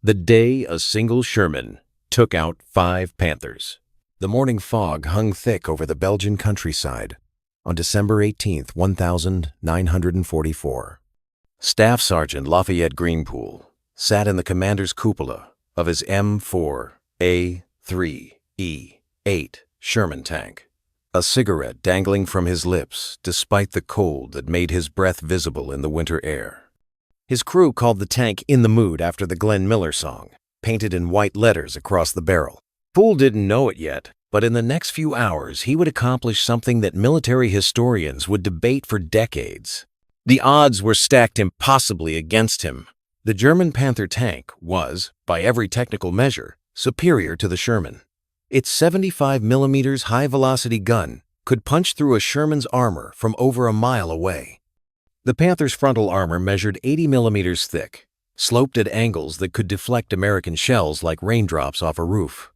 The day a single Sherman took out 5 Panthers. The morning fog hung thick over the Belgian countryside on December 18, 1944. Staff Sergeant Lafayette Greenpool sat in the commander's cupola of his M4A3E8 Sherman tank, a cigarette dangling from his lips despite the cold that made his breath visible in the winter air. His crew called the tank In the Mood after the Glenn Miller song, painted in white letters across the barrel. Poole didn't know it yet, but in the next few hours he would accomplish something that military historians would debate for decades. The odds were stacked impossibly against him. The German Panther tank was, by every technical measure, superior to the Sherman. Its 75mm high-velocity gun could punch through a Sherman's armor from over a mile away. The Panther's frontal armor measured 80mm thick, sloped at angles that could deflect American shells like raindrops off a roof.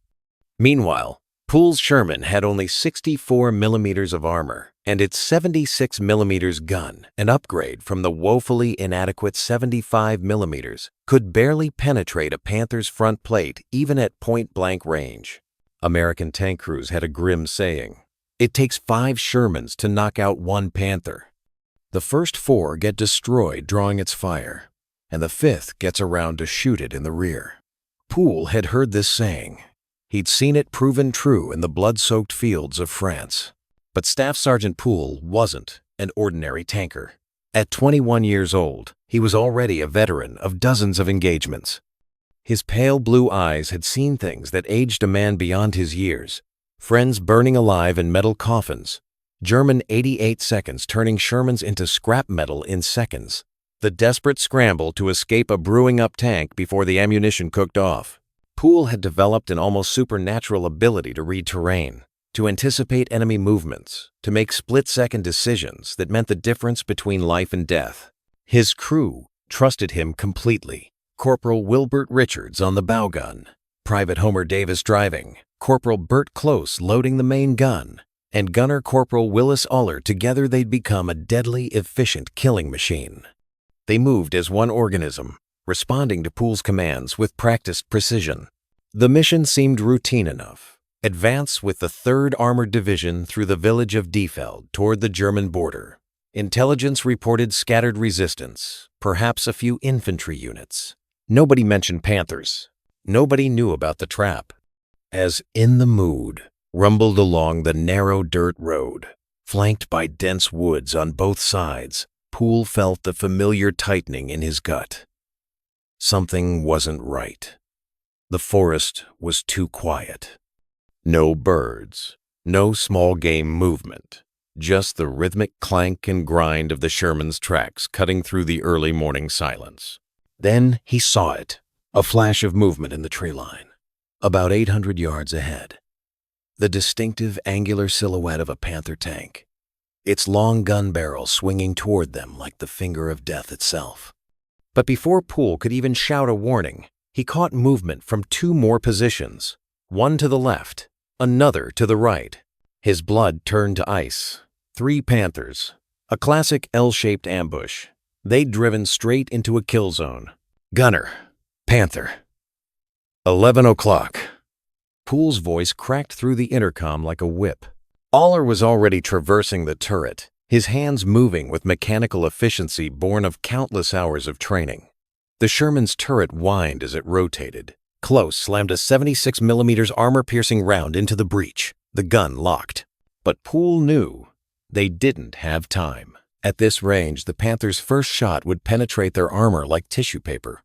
Meanwhile, Poole's Sherman had only 64mm of armor, and its 76mm gun, an upgrade from the woefully inadequate 75mm, could barely penetrate a Panther's front plate even at point-blank range. American tank crews had a grim saying, "It takes 5 Shermans to knock out 1 Panther." The first 4 get destroyed drawing its fire, and the 5th gets around to shoot it in the rear. Poole had heard this saying. He'd seen it proven true in the blood-soaked fields of France. But Staff Sergeant Poole wasn't an ordinary tanker. At 21 years old, he was already a veteran of dozens of engagements. His pale blue eyes had seen things that aged a man beyond his years. Friends burning alive in metal coffins. German 88 seconds turning Shermans into scrap metal in seconds. The desperate scramble to escape a brewing-up tank before the ammunition cooked off. Poole had developed an almost supernatural ability to read terrain, to anticipate enemy movements, to make split-second decisions that meant the difference between life and death. His crew trusted him completely. Corporal Wilbert Richards on the bow gun, Private Homer Davis driving, Corporal Bert Close loading the main gun, and Gunner Corporal Willis Aller. Together they'd become a deadly, efficient killing machine. They moved as one organism, responding to Poole's commands with practiced precision. The mission seemed routine enough. Advance with the 3rd Armored Division through the village of Diefeld toward the German border. Intelligence reported scattered resistance, perhaps a few infantry units. Nobody mentioned Panthers. Nobody knew about the trap. As In the Mood rumbled along the narrow dirt road, flanked by dense woods on both sides, Poole felt the familiar tightening in his gut. Something wasn't right. The forest was too quiet. No birds, no small game movement, just the rhythmic clank and grind of the Sherman's tracks cutting through the early morning silence. Then he saw it, a flash of movement in the tree line, about 800 yards ahead. The distinctive angular silhouette of a Panther tank, its long gun barrel swinging toward them like the finger of death itself. But before Poole could even shout a warning, he caught movement from 2 more positions, one to the left, another to the right. His blood turned to ice. 3 Panthers, a classic L-shaped ambush. They'd driven straight into a kill zone. Gunner, Panther. 11 o'clock. Poole's voice cracked through the intercom like a whip. Aller was already traversing the turret, his hands moving with mechanical efficiency born of countless hours of training. The Sherman's turret whined as it rotated. Close slammed a 76mm armor-piercing round into the breech. The gun locked. But Poole knew they didn't have time. At this range, the Panther's first shot would penetrate their armor like tissue paper.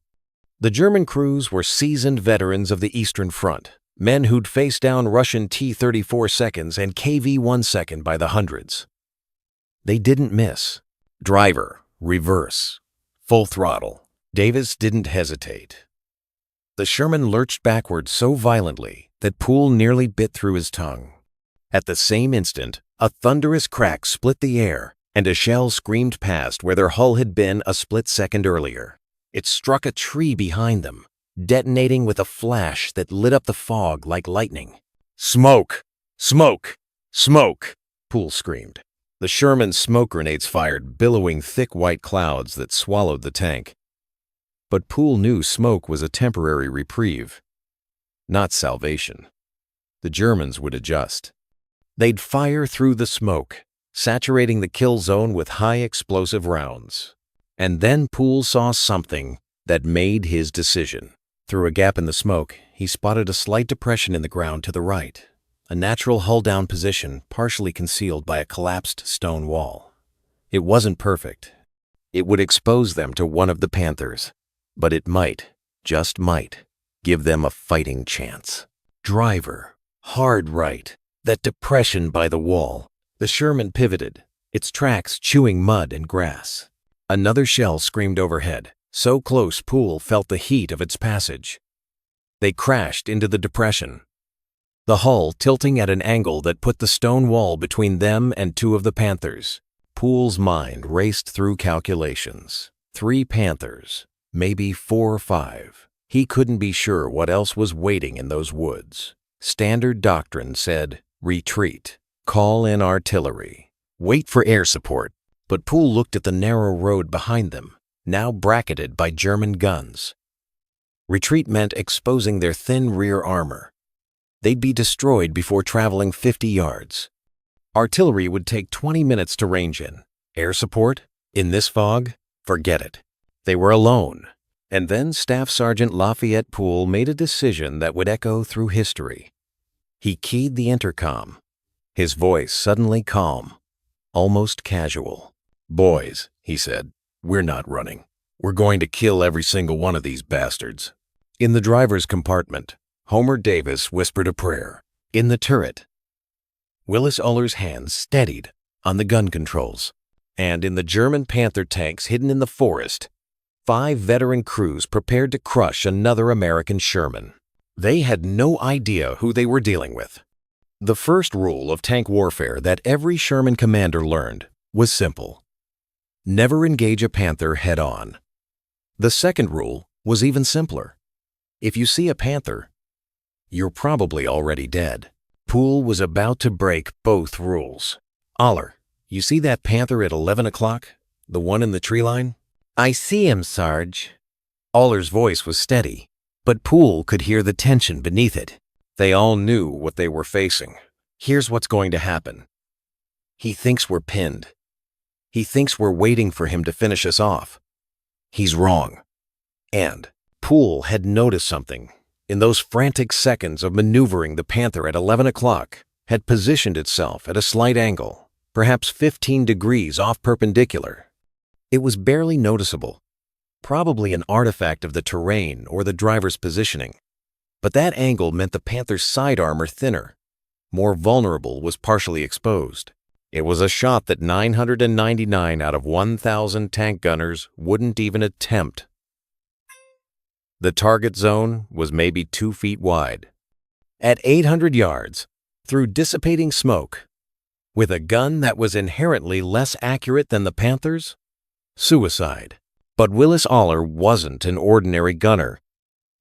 The German crews were seasoned veterans of the Eastern Front, men who'd faced down Russian T-34 seconds and KV-1 second by the hundreds. They didn't miss. Driver, reverse, full throttle. Davis didn't hesitate. The Sherman lurched backward so violently that Poole nearly bit through his tongue. At the same instant, a thunderous crack split the air, and a shell screamed past where their hull had been a split second earlier. It struck a tree behind them, detonating with a flash that lit up the fog like lightning. "Smoke! Smoke! Smoke!" Poole screamed. The Sherman's smoke grenades fired, billowing thick white clouds that swallowed the tank. But Poole knew smoke was a temporary reprieve, not salvation. The Germans would adjust. They'd fire through the smoke, saturating the kill zone with high explosive rounds. And then Poole saw something that made his decision. Through a gap in the smoke, he spotted a slight depression in the ground to the right, a natural hull-down position partially concealed by a collapsed stone wall. It wasn't perfect. It would expose them to one of the Panthers, but it might, just might, give them a fighting chance. Driver, hard right, that depression by the wall. The Sherman pivoted, its tracks chewing mud and grass. Another shell screamed overhead, so close Poole felt the heat of its passage. They crashed into the depression, the hull tilting at an angle that put the stone wall between them and two of the Panthers. Poole's mind raced through calculations. 3 Panthers, maybe 4 or 5. He couldn't be sure what else was waiting in those woods. Standard doctrine said, retreat, call in artillery, wait for air support. But Poole looked at the narrow road behind them, now bracketed by German guns. Retreat meant exposing their thin rear armor. They'd be destroyed before traveling 50 yards. Artillery would take 20 minutes to range in. Air support? In this fog? Forget it. They were alone. And then Staff Sergeant Lafayette Poole made a decision that would echo through history. He keyed the intercom, his voice suddenly calm, almost casual. "Boys," he said, "we're not running. We're going to kill every single one of these bastards." In the driver's compartment, Homer Davis whispered a prayer. In the turret, Willis Uller's hands steadied on the gun controls. And in the German Panther tanks hidden in the forest, 5 veteran crews prepared to crush another American Sherman. They had no idea who they were dealing with. The first rule of tank warfare that every Sherman commander learned was simple: never engage a Panther head-on. The second rule was even simpler: if you see a Panther, you're probably already dead. Poole was about to break both rules. "Oller, you see that Panther at 11 o'clock? The one in the tree line?" "I see him, Sarge." Uller's voice was steady, but Poole could hear the tension beneath it. They all knew what they were facing. Here's what's going to happen. He thinks we're pinned. He thinks we're waiting for him to finish us off. He's wrong. And Poole had noticed something. In those frantic seconds of maneuvering, the Panther at 11 o'clock had positioned itself at a slight angle, perhaps 15 degrees off perpendicular. It was barely noticeable, probably an artifact of the terrain or the driver's positioning. But that angle meant the Panther's side armor thinner, more vulnerable, was partially exposed. It was a shot that 999 out of 1,000 tank gunners wouldn't even attempt. The target zone was maybe 2 feet wide. At 800 yards, through dissipating smoke, with a gun that was inherently less accurate than the Panther's, suicide. But Willis Uller wasn't an ordinary gunner,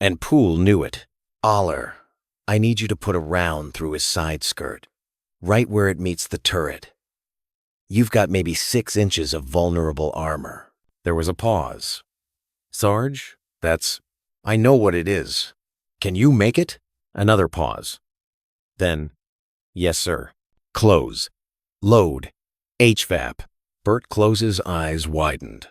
and Poole knew it. "Uller, I need you to put a round through his side skirt, right where it meets the turret. You've got maybe 6 inches of vulnerable armor." There was a pause. "Sarge, I know what it is. Can you make it?" Another pause. Then, "Yes, sir." "Close. Load. HVAP." Bert Close's eyes widened.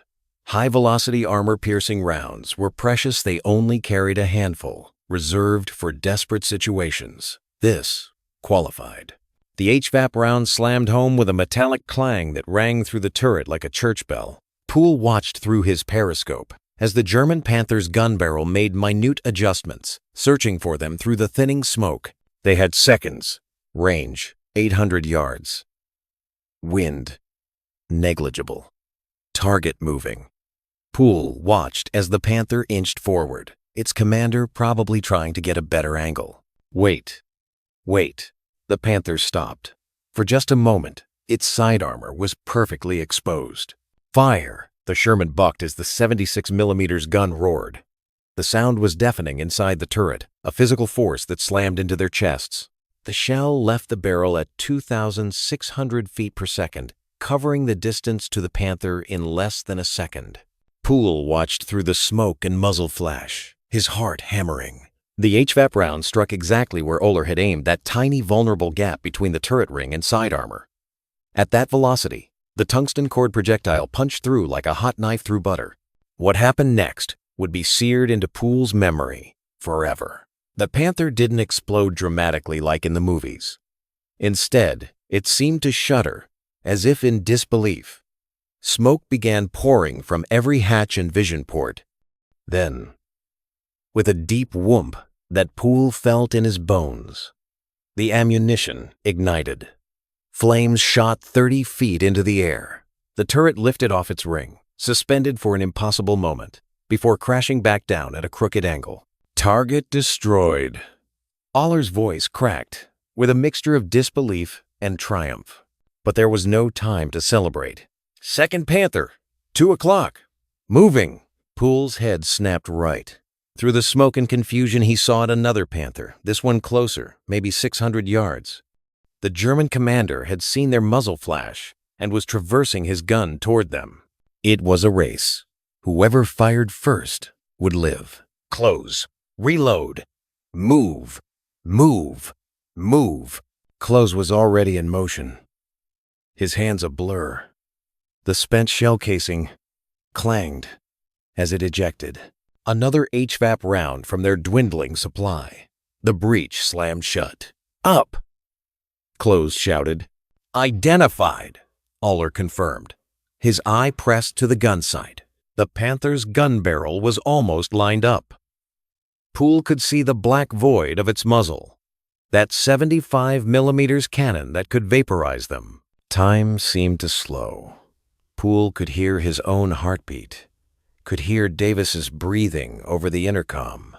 High-velocity armor-piercing rounds were precious. They only carried a handful, reserved for desperate situations. This qualified. The HVAP round slammed home with a metallic clang that rang through the turret like a church bell. Poole watched through his periscope as the German Panther's gun barrel made minute adjustments, searching for them through the thinning smoke. They had seconds. Range, 800 yards. Wind, negligible. Target moving. Poole watched as the Panther inched forward, its commander probably trying to get a better angle. Wait. The Panther stopped. For just a moment, its side armor was perfectly exposed. "Fire!" The Sherman bucked as the 76mm gun roared. The sound was deafening inside the turret, a physical force that slammed into their chests. The shell left the barrel at 2,600 feet per second, covering the distance to the Panther in less than a second. Poole watched through the smoke and muzzle flash, his heart hammering. The HVAP round struck exactly where Oler had aimed, that tiny vulnerable gap between the turret ring and side armor. At that velocity, the tungsten cord projectile punched through like a hot knife through butter. What happened next would be seared into Poole's memory forever. The Panther didn't explode dramatically like in the movies. Instead, it seemed to shudder, as if in disbelief. Smoke began pouring from every hatch and vision port. Then, with a deep whoomp that Poole felt in his bones, the ammunition ignited. Flames shot 30 feet into the air. The turret lifted off its ring, suspended for an impossible moment, before crashing back down at a crooked angle. Target destroyed. Oler's voice cracked, with a mixture of disbelief and triumph. But there was no time to celebrate. Second Panther, 2 o'clock. Moving. Poole's head snapped right. Through the smoke and confusion, he saw another Panther, this one closer, maybe 600 yards. The German commander had seen their muzzle flash and was traversing his gun toward them. It was a race. Whoever fired first would live. Close. Reload. Move. Move. Move. Close was already in motion. His hands a blur. The spent shell casing clanged as it ejected. Another HVAP round from their dwindling supply. The breech slammed shut. Up! Close shouted. Identified, Oler confirmed. His eye pressed to the gun sight. The Panther's gun barrel was almost lined up. Poole could see the black void of its muzzle, that 75mm cannon that could vaporize them. Time seemed to slow. Poole could hear his own heartbeat, could hear Davis's breathing over the intercom,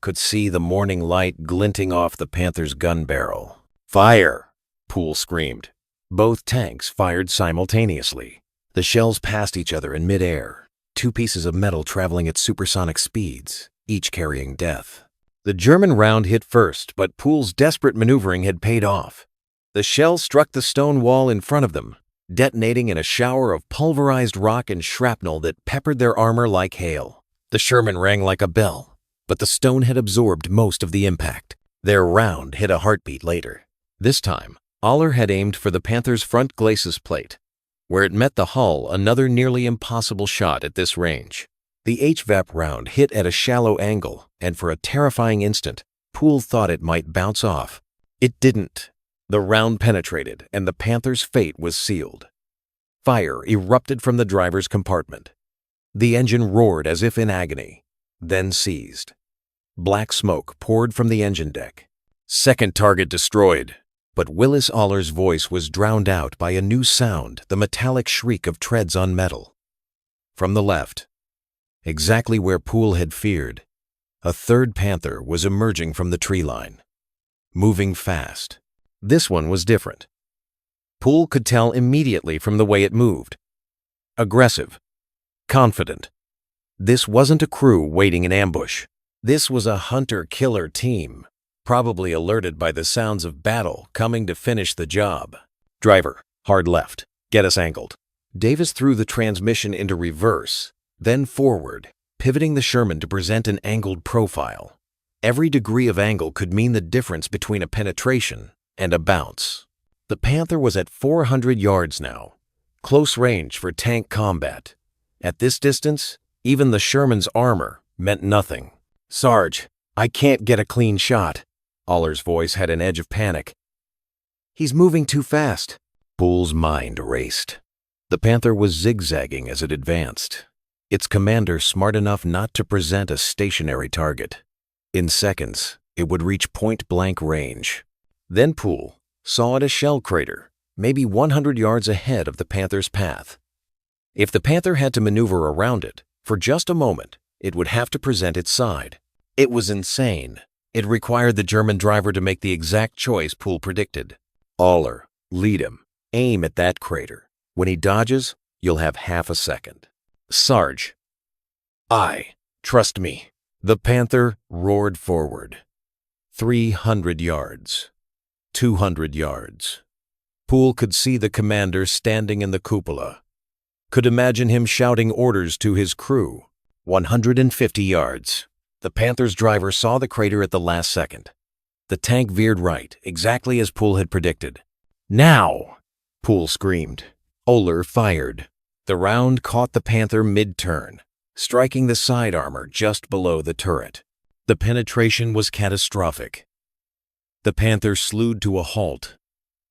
could see the morning light glinting off the Panther's gun barrel. Fire! Poole screamed. Both tanks fired simultaneously. The shells passed each other in midair, two pieces of metal traveling at supersonic speeds, each carrying death. The German round hit first, but Poole's desperate maneuvering had paid off. The shell struck the stone wall in front of them, detonating in a shower of pulverized rock and shrapnel that peppered their armor like hail. The Sherman rang like a bell, but the stone had absorbed most of the impact. Their round hit a heartbeat later. This time, Oler had aimed for the Panther's front glacis plate. Where it met the hull, another nearly impossible shot at this range. The HVAP round hit at a shallow angle, and for a terrifying instant, Poole thought it might bounce off. It didn't. The round penetrated, and the Panther's fate was sealed. Fire erupted from the driver's compartment. The engine roared as if in agony, then ceased. Black smoke poured from the engine deck. Second target destroyed. But Willis Oler's voice was drowned out by a new sound, the metallic shriek of treads on metal. From the left, exactly where Poole had feared, a third Panther was emerging from the tree line, moving fast. This one was different. Poole could tell immediately from the way it moved. Aggressive, confident. This wasn't a crew waiting in ambush. This was a hunter-killer team, probably alerted by the sounds of battle coming to finish the job. Driver, hard left, get us angled. Davis threw the transmission into reverse, then forward, pivoting the Sherman to present an angled profile. Every degree of angle could mean the difference between a penetration and a bounce. The Panther was at 400 yards now, close range for tank combat. At this distance, even the Sherman's armor meant nothing. Sarge, I can't get a clean shot. Oler's voice had an edge of panic. He's moving too fast. Poole's mind raced. The Panther was zigzagging as it advanced, its commander smart enough not to present a stationary target. In seconds, it would reach point-blank range. Then Poole saw it a shell crater, maybe 100 yards ahead of the Panther's path. If the Panther had to maneuver around it, for just a moment, it would have to present its side. It was insane. It required the German driver to make the exact choice Poole predicted. Oler, lead him. Aim at that crater. When he dodges, you'll have half a second. Sarge. Trust me. The Panther roared forward. 300 yards. 200 yards. Poole could see the commander standing in the cupola, Could imagine him shouting orders to his crew. 150 yards. The Panthers' driver saw the crater at the last second. The tank veered right, exactly as Poole had predicted. "Now!" Poole screamed. Oler fired. The round caught the Panther mid-turn, striking the side armor just below the turret. The penetration was catastrophic. The Panther slewed to a halt,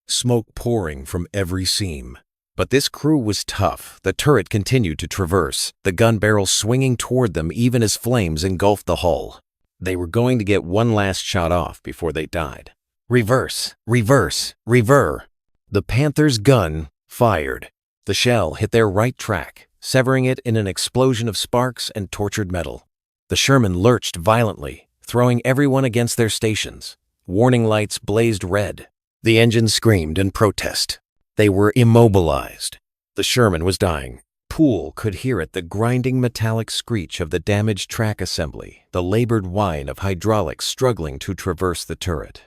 smoke pouring from every seam. But this crew was tough. The turret continued to traverse, the gun barrel swinging toward them even as flames engulfed the hull. They were going to get one last shot off before they died. Reverse, reverse, rever. The Panther's gun fired. The shell hit their right track, severing it in an explosion of sparks and tortured metal. The Sherman lurched violently, throwing everyone against their stations. Warning lights blazed red. The engine screamed in protest. They were immobilized. The Sherman was dying. Poole could hear it, the grinding metallic screech of the damaged track assembly, the labored whine of hydraulics struggling to traverse the turret.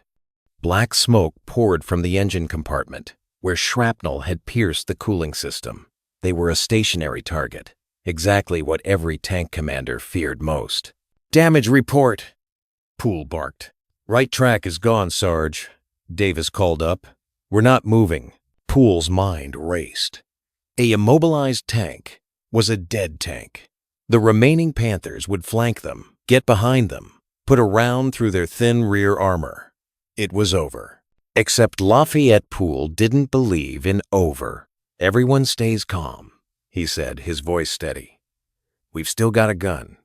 Black smoke poured from the engine compartment, where shrapnel had pierced the cooling system. They were a stationary target, exactly what every tank commander feared most. "Damage report," Poole barked. "Right track is gone, Sarge," Davis called up. "We're not moving." Poole's mind raced. A immobilized tank was a dead tank. The remaining Panthers would flank them, get behind them, put a round through their thin rear armor. It was over. Except Lafayette Poole didn't believe in over. "Everyone stays calm," he said, his voice steady. "We've still got a gun.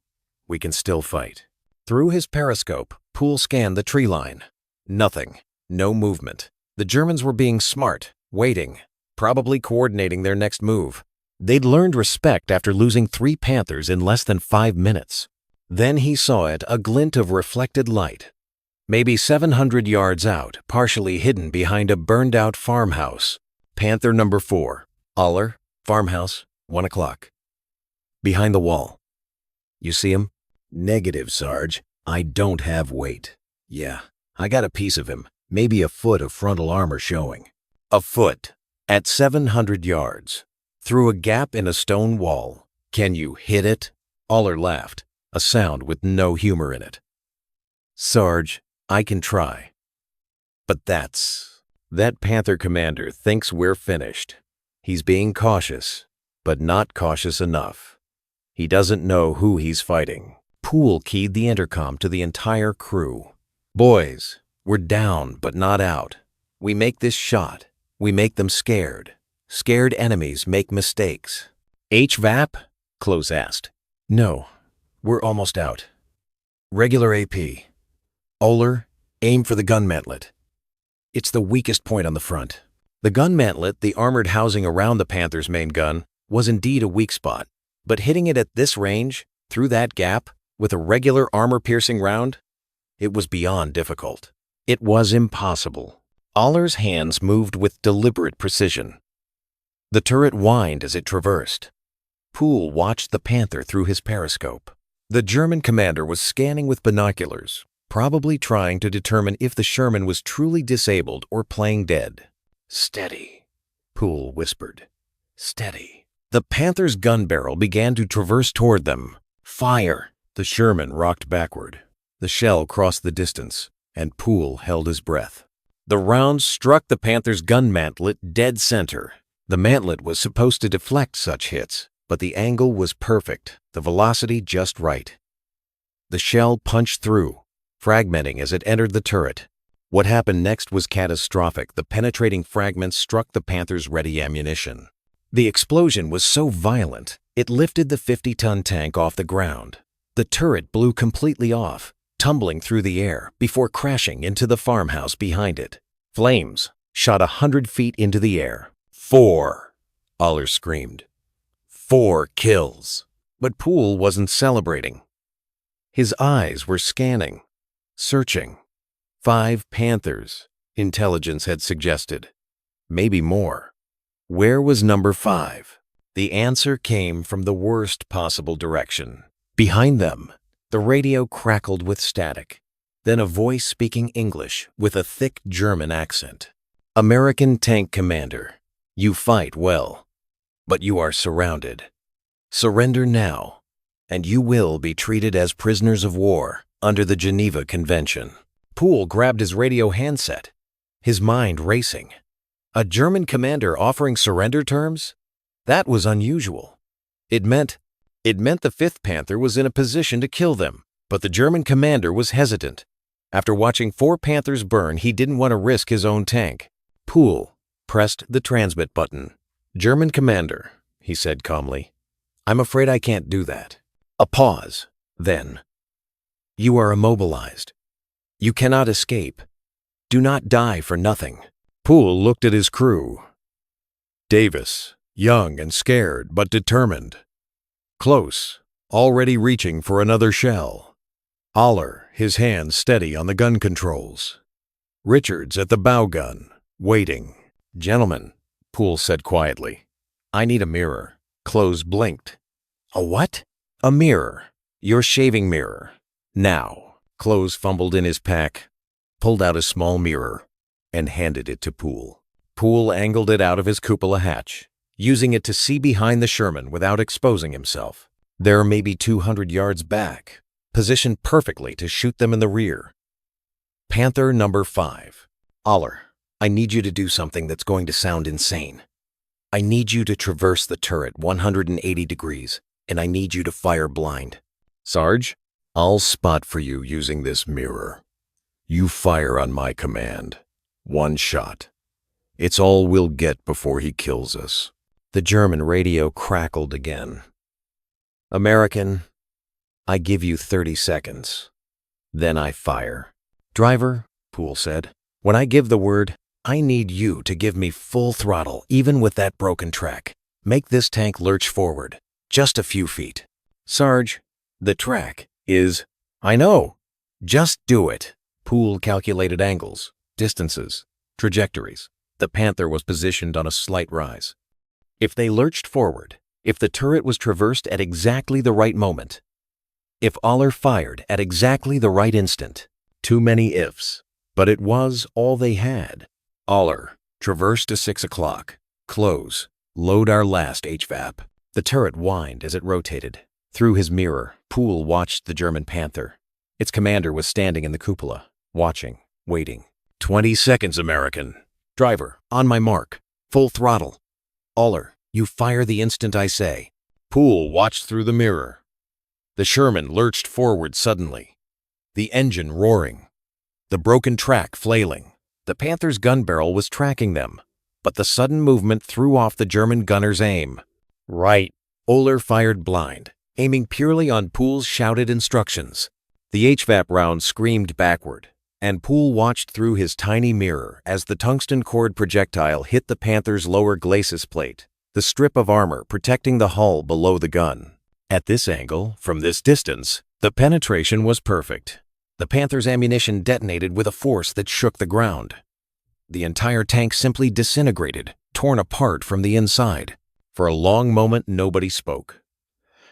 We can still fight." Through his periscope, Poole scanned the tree line. Nothing. No movement. The Germans were being smart, waiting, probably coordinating their next move. They'd learned respect after losing 3 Panthers in less than 5 minutes. Then he saw it, a glint of reflected light. Maybe 700 yards out, partially hidden behind a burned-out farmhouse. Panther number 4. Oler, farmhouse, 1 o'clock. Behind the wall. "You see him?" "Negative, Sarge. I don't have weight." "Yeah, I got a piece of him. Maybe a foot of frontal armor showing." A foot. At 700 yards. Through a gap in a stone wall. "Can you hit it?" Oler laughed, a sound with no humor in it. "Sarge, I can try. But that Panther commander thinks we're finished. He's being cautious, but not cautious enough. He doesn't know who he's fighting." Poole keyed the intercom to the entire crew. "Boys, we're down but not out. We make this shot. We make them scared. Scared enemies make mistakes." "HVAP?" Close asked. "No, we're almost out. Regular AP. Oler, aim for the gun mantlet. It's the weakest point on the front." The gun mantlet, the armored housing around the Panther's main gun, was indeed a weak spot. But hitting it at this range, through that gap, with a regular armor-piercing round, it was beyond difficult. It was impossible. Oler's hands moved with deliberate precision. The turret whined as it traversed. Poole watched the Panther through his periscope. The German commander was scanning with binoculars, probably trying to determine if the Sherman was truly disabled or playing dead. "Steady," Poole whispered. "Steady." The Panther's gun barrel began to traverse toward them. "Fire!" The Sherman rocked backward. The shell crossed the distance, and Poole held his breath. The round struck the Panther's gun mantlet dead center. The mantlet was supposed to deflect such hits, but the angle was perfect, the velocity just right. The shell punched through, fragmenting as it entered the turret. What happened next was catastrophic. The penetrating fragments struck the Panther's ready ammunition. The explosion was so violent, it lifted the 50-ton tank off the ground. The turret blew completely off, tumbling through the air before crashing into the farmhouse behind it. Flames shot 100 feet into the air. 4, Oler screamed. 4 kills. But Poole wasn't celebrating. His eyes were scanning, searching. 5 Panthers, intelligence had suggested. Maybe more. Where was number 5? The answer came from the worst possible direction. Behind them, the radio crackled with static. Then a voice speaking English with a thick German accent. "American tank commander, you fight well. but you are surrounded. Surrender now, and you will be treated as prisoners of war under the Geneva Convention. Poole grabbed his radio handset, his mind racing. A German commander offering surrender terms? That was unusual. It meant the 5th Panther was in a position to kill them, but the German commander was hesitant. After watching 4 Panthers burn, he didn't want to risk his own tank. Poole pressed the transmit button. "German commander," he said calmly, "I'm afraid I can't do that." A pause. Then, "You are immobilized. You cannot escape. Do not die for nothing." Poole looked at his crew. Davis, young and scared but determined. Close, already reaching for another shell. Aller, his hands steady on the gun controls. Richards at the bow gun, waiting. "Gentlemen," Poole said quietly, "I need a mirror." Close blinked. "A what?" "A mirror. Your shaving mirror. Now." Close fumbled in his pack, pulled out a small mirror, and handed it to Poole. Poole angled it out of his cupola hatch, using it to see behind the Sherman without exposing himself. There may be 200 yards back, positioned perfectly to shoot them in the rear. Panther number 5. "Aller, I need you to do something that's going to sound insane. I need you to traverse the turret 180 degrees, and I need you to fire blind." "Sarge, I'll spot for you using this mirror. You fire on my command. 1 shot. It's all we'll get before he kills us." The German radio crackled again. "American, I give you 30 seconds. Then I fire." "Driver," Poole said, "when I give the word, I need you to give me full throttle, even with that broken track. Make this tank lurch forward, just a few feet." "Sarge, the track is—" "I know. Just do it." Poole calculated angles, distances, trajectories. The Panther was positioned on a slight rise. If they lurched forward, if the turret was traversed at exactly the right moment, if Aller fired at exactly the right instant, too many ifs, but it was all they had. Aller, traverse to 6 o'clock. Close. Load our last HVAP. The turret whined as it rotated. Through his mirror, Poole watched the German Panther. Its commander was standing in the cupola, watching, waiting. 20 seconds, American. Driver, on my mark. Full throttle. Aller, you fire the instant I say. Poole watched through the mirror. The Sherman lurched forward suddenly, the engine roaring, the broken track flailing. The Panther's gun barrel was tracking them, but the sudden movement threw off the German gunner's aim. Right. Oehler fired blind, aiming purely on Poole's shouted instructions. The HVAP round screamed backward, and Poole watched through his tiny mirror as the tungsten cord projectile hit the Panther's lower glacis plate, the strip of armor protecting the hull below the gun. At this angle, from this distance, the penetration was perfect. The Panther's ammunition detonated with a force that shook the ground. The entire tank simply disintegrated, torn apart from the inside. For a long moment, nobody spoke.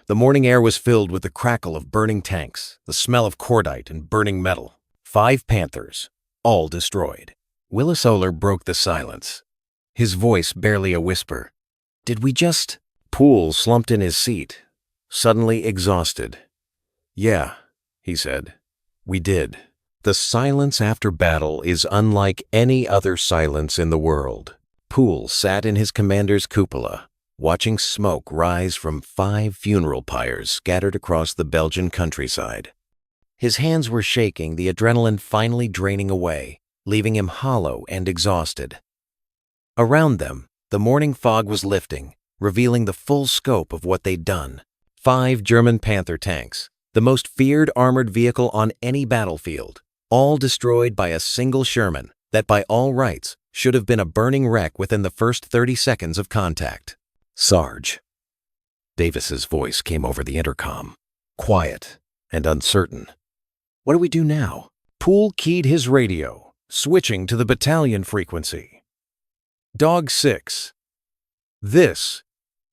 The morning air was filled with the crackle of burning tanks, the smell of cordite and burning metal. 5 Panthers, all destroyed. Willis Oehler broke the silence, his voice barely a whisper. "Did we just—" Poole slumped in his seat, suddenly exhausted. "Yeah," he said. "We did." The silence after battle is unlike any other silence in the world. Poole sat in his commander's cupola, watching smoke rise from 5 funeral pyres scattered across the Belgian countryside. His hands were shaking, the adrenaline finally draining away, leaving him hollow and exhausted. Around them, the morning fog was lifting, revealing the full scope of what they'd done. 5 German Panther tanks, the most feared armored vehicle on any battlefield, all destroyed by a single Sherman that by all rights should have been a burning wreck within the first 30 seconds of contact. "Sarge." Davis's voice came over the intercom, quiet and uncertain. "What do we do now?" Poole keyed his radio, switching to the battalion frequency. "Dog 6. This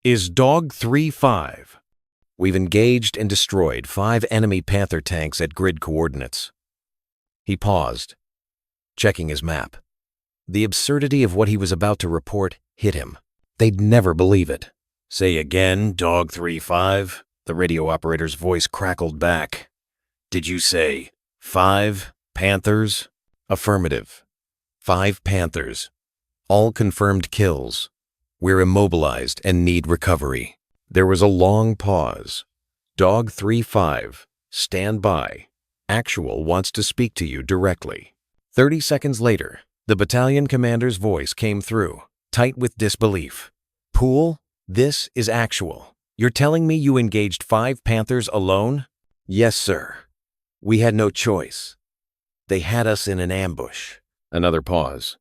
is Dog 3-5. We've engaged and destroyed 5 enemy Panther tanks at grid coordinates." He paused, checking his map. The absurdity of what he was about to report hit him. They'd never believe it. Say again, Dog 3-5. The radio operator's voice crackled back. Did you say 5 Panthers? Affirmative. 5 Panthers. All confirmed kills. We're immobilized and need recovery. There was a long pause. Dog 3-5. Stand by. Actual wants to speak to you directly. 30 seconds later, the battalion commander's voice came through, tight with disbelief. Poole, this is Actual. You're telling me you engaged 5 Panthers alone? Yes, sir. We had no choice. They had us in an ambush. Another pause.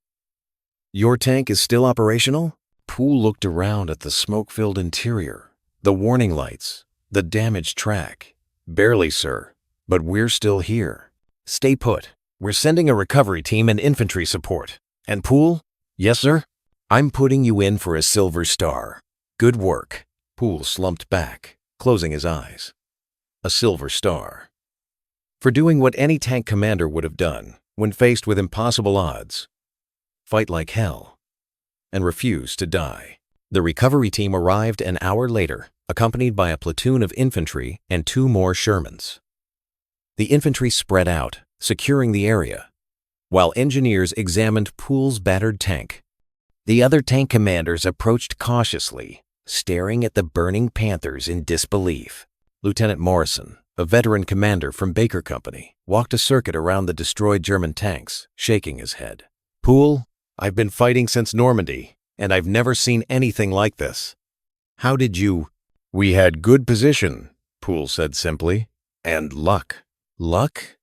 Your tank is still operational? Poole looked around at the smoke-filled interior, the warning lights, the damaged track. Barely, sir, but we're still here. Stay put. We're sending a recovery team and infantry support. And Poole? Yes, sir? I'm putting you in for a Silver Star. Good work. Poole slumped back, closing his eyes. A Silver Star. For doing what any tank commander would have done when faced with impossible odds. Fight like hell. And refuse to die. The recovery team arrived an hour later, accompanied by a platoon of infantry and 2 more Shermans. The infantry spread out, securing the area, while engineers examined Poole's battered tank. The other tank commanders approached cautiously, staring at the burning Panthers in disbelief. Lieutenant Morrison, a veteran commander from Baker Company, walked a circuit around the destroyed German tanks, shaking his head. Poole, I've been fighting since Normandy, and I've never seen anything like this. How did you? We had good position, Poole said simply, and luck. Luck?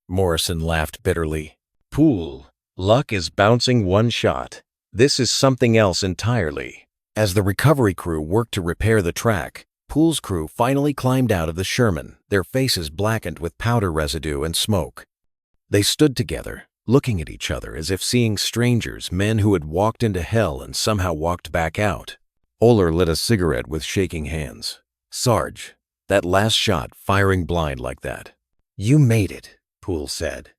Morrison laughed bitterly. Poole, luck is bouncing one shot. This is something else entirely. As the recovery crew worked to repair the track, Poole's crew finally climbed out of the Sherman, their faces blackened with powder residue and smoke. They stood together, looking at each other as if seeing strangers, men who had walked into hell and somehow walked back out. Oler lit a cigarette with shaking hands. Sarge, that last shot firing blind like that. You made it, Poole said.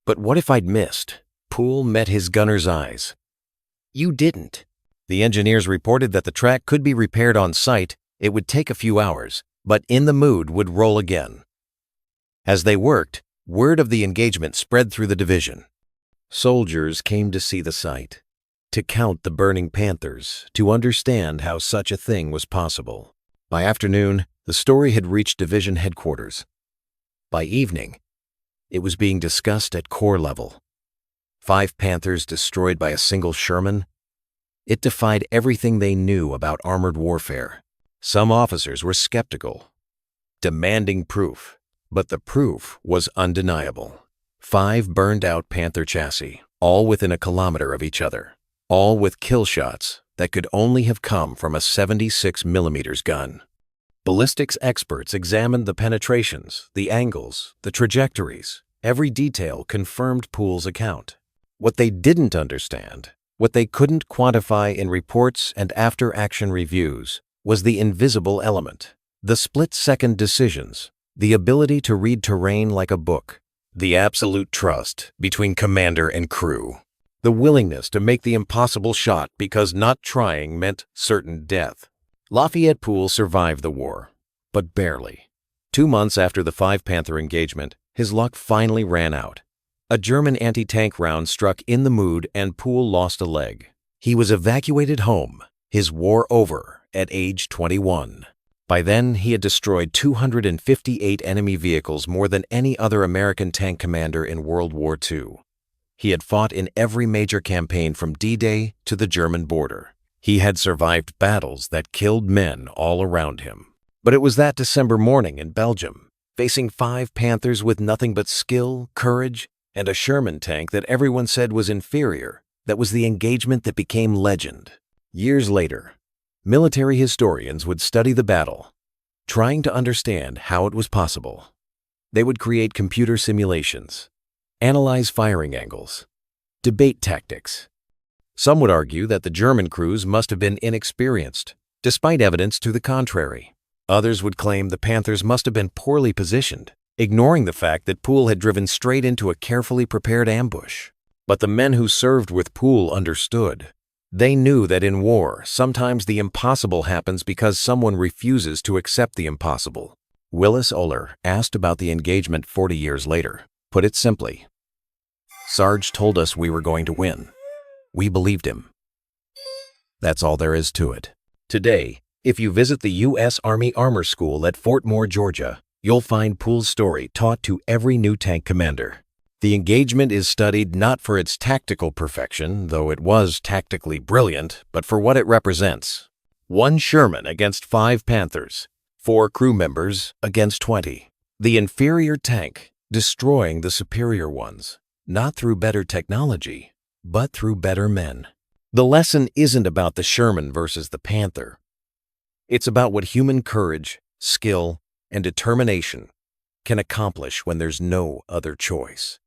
But what if I'd missed? Poole met his gunner's eyes. You didn't. The engineers reported that the track could be repaired on site. It would take a few hours, but In the Mood would roll again. As they worked, word of the engagement spread through the division. Soldiers came to see the site, to count the burning Panthers, to understand how such a thing was possible. By afternoon, the story had reached division headquarters. By evening, it was being discussed at corps level. 5 Panthers destroyed by a single Sherman. It defied everything they knew about armored warfare. Some officers were skeptical, demanding proof, but the proof was undeniable. 5 burned-out Panther chassis, all within a kilometer of each other, all with kill shots that could only have come from a 76mm gun. Ballistics experts examined the penetrations, the angles, the trajectories. Every detail confirmed Poole's account. What they didn't understand, what they couldn't quantify in reports and after-action reviews, was the invisible element, the split-second decisions, the ability to read terrain like a book, the absolute trust between commander and crew, the willingness to make the impossible shot because not trying meant certain death. Lafayette Poole survived the war, but barely. 2 months after the 5 Panther engagement, his luck finally ran out. A German anti-tank round struck In the Mood and Poole lost a leg. He was evacuated home, his war over, at age 21. By then, he had destroyed 258 enemy vehicles, more than any other American tank commander in World War II. He had fought in every major campaign from D-Day to the German border. He had survived battles that killed men all around him. But it was that December morning in Belgium, facing 5 Panthers with nothing but skill, courage, and a Sherman tank that everyone said was inferior, that was the engagement that became legend. Years later, military historians would study the battle, trying to understand how it was possible. They would create computer simulations, analyze firing angles, debate tactics. Some would argue that the German crews must have been inexperienced, despite evidence to the contrary. Others would claim the Panthers must have been poorly positioned, ignoring the fact that Poole had driven straight into a carefully prepared ambush. But the men who served with Poole understood. They knew that in war, sometimes the impossible happens because someone refuses to accept the impossible. Willis Oler, asked about the engagement 40 years later, put it simply, "Sarge told us we were going to win. We believed him." That's all there is to it. Today, if you visit the U.S. Army Armor School at Fort Moore, Georgia, you'll find Poole's story taught to every new tank commander. The engagement is studied not for its tactical perfection, though it was tactically brilliant, but for what it represents. 1 Sherman against 5 Panthers, 4 crew members against 20. The inferior tank destroying the superior ones, not through better technology, but through better men. The lesson isn't about the Sherman versus the Panther. It's about what human courage, skill, and determination can accomplish when there's no other choice.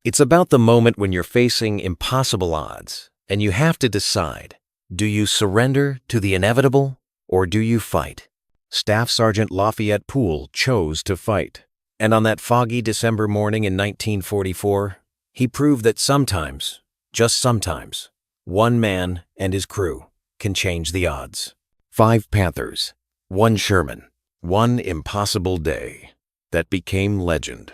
It's about the moment when you're facing impossible odds and you have to decide, do you surrender to the inevitable or do you fight? Staff Sergeant Lafayette Poole chose to fight. And on that foggy December morning in 1944, he proved that sometimes, just sometimes, one man and his crew can change the odds. 5 Panthers, 1 Sherman, 1 impossible day that became legend.